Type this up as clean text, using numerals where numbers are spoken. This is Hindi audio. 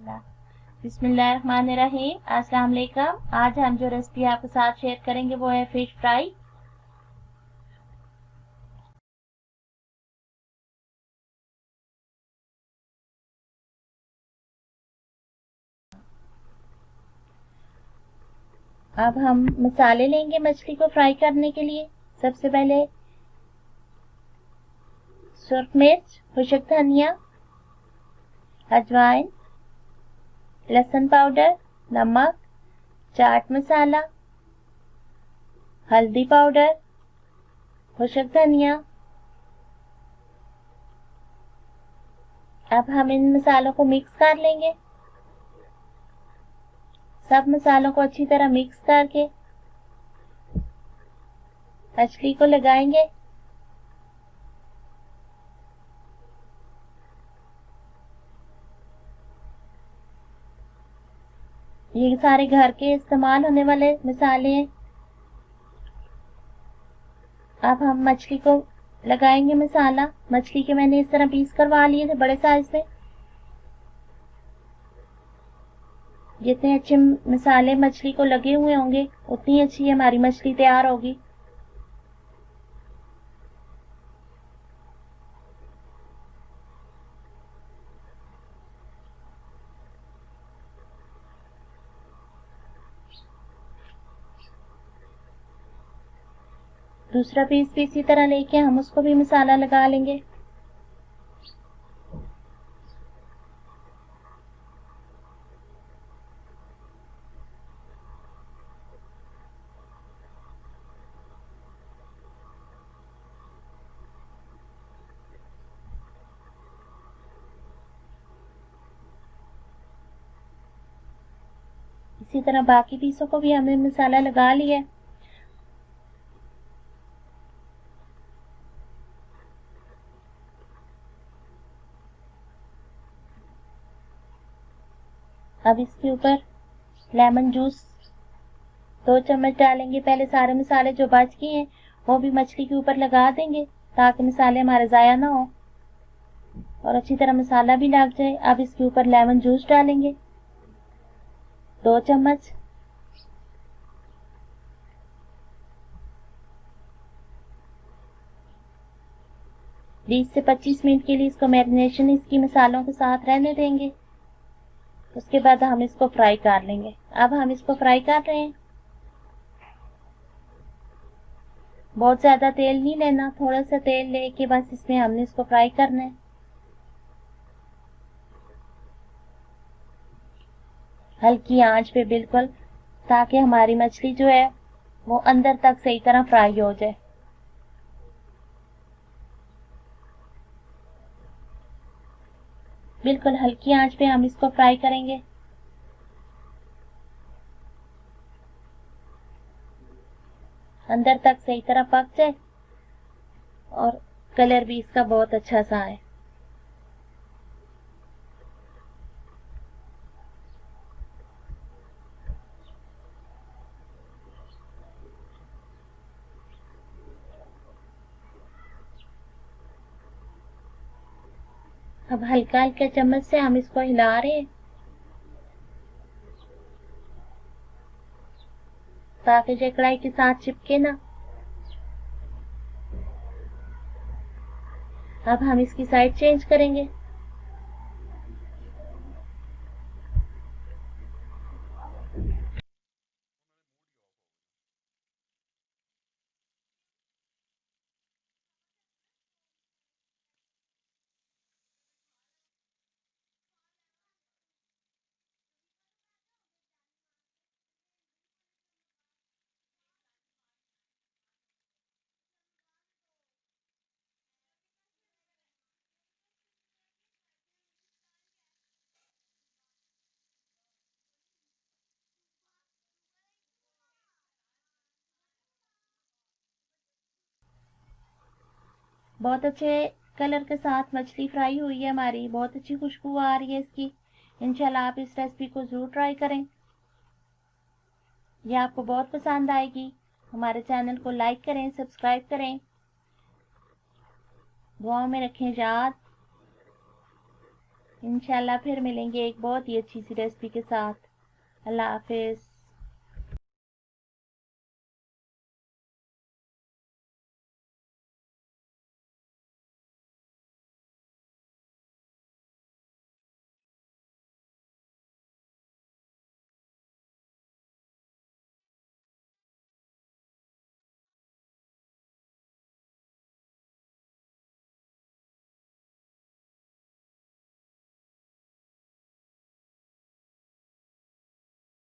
बिस्मिल्लाहिर्रहमानिर्रहीम। अस्सलाम वालेकुम। आज हम जो रेसिपी आपके साथ शेयर करेंगे वो है फिश फ्राई। अब हम मसाले लेंगे मछली को फ्राई करने के लिए। सबसे पहले सुर्ख मिर्च, खुशक धनिया, अजवाइन, लहसुन पाउडर, नमक, चाट मसाला, हल्दी पाउडर, खुशक धनिया। अब हम इन मसालों को मिक्स कर लेंगे। सब मसालों को अच्छी तरह मिक्स करके मछली को लगाएंगे। ये सारे घर के इस्तेमाल होने वाले मसाले हैं। अब हम मछली को लगाएंगे मसाला। मछली के मैंने इस तरह पीस करवा लिए थे बड़े साइज में। जितने अच्छे मसाले मछली को लगे हुए होंगे उतनी अच्छी हमारी मछली तैयार होगी। दूसरा पीस भी इसी तरह लेके हम उसको भी मसाला लगा लेंगे। इसी तरह बाकी पीसों को भी हमने मसाला लगा लिया है। अब इसके ऊपर लेमन जूस 2 चम्मच डालेंगे। पहले सारे मसाले जो बच गए हैं वो भी मछली के ऊपर लगा देंगे ताकि मसाले हमारे ज़ाया ना हो और अच्छी तरह मसाला भी लग जाए। अब इसके ऊपर लेमन जूस डालेंगे 2 चम्मच। बीस से 25 मिनट के लिए इसको मैरिनेशन इसकी मसालों के साथ रहने देंगे। उसके बाद हम इसको फ्राई कर लेंगे। अब हम इसको फ्राई कर रहे हैं। बहुत ज़्यादा तेल नहीं लेना, थोड़ा सा तेल लेके बस इसमें हमने इसको फ्राई करना है हल्की आंच पे बिल्कुल, ताकि हमारी मछली जो है वो अंदर तक सही तरह फ्राई हो जाए। बिल्कुल हल्की आंच पे हम इसको फ्राई करेंगे। अंदर तक सही तरह पक जाए और कलर भी इसका बहुत अच्छा सा है। अब हल्का हल्का चम्मच से हम इसको हिला रहे हैं ताकि जो कढ़ाई के साथ चिपके ना। अब हम इसकी साइड चेंज करेंगे। बहुत अच्छे कलर के साथ मछली फ्राई हुई है हमारी। बहुत अच्छी खुशबू आ रही है इसकी। इंशाल्लाह आप इस रेसिपी को ज़रूर ट्राई करें, ये आपको बहुत पसंद आएगी। हमारे चैनल को लाइक करें, सब्सक्राइब करें, दुआओं में रखें याद। इंशाल्लाह फिर मिलेंगे एक बहुत ही अच्छी सी रेसिपी के साथ। अल्लाह हाफिज।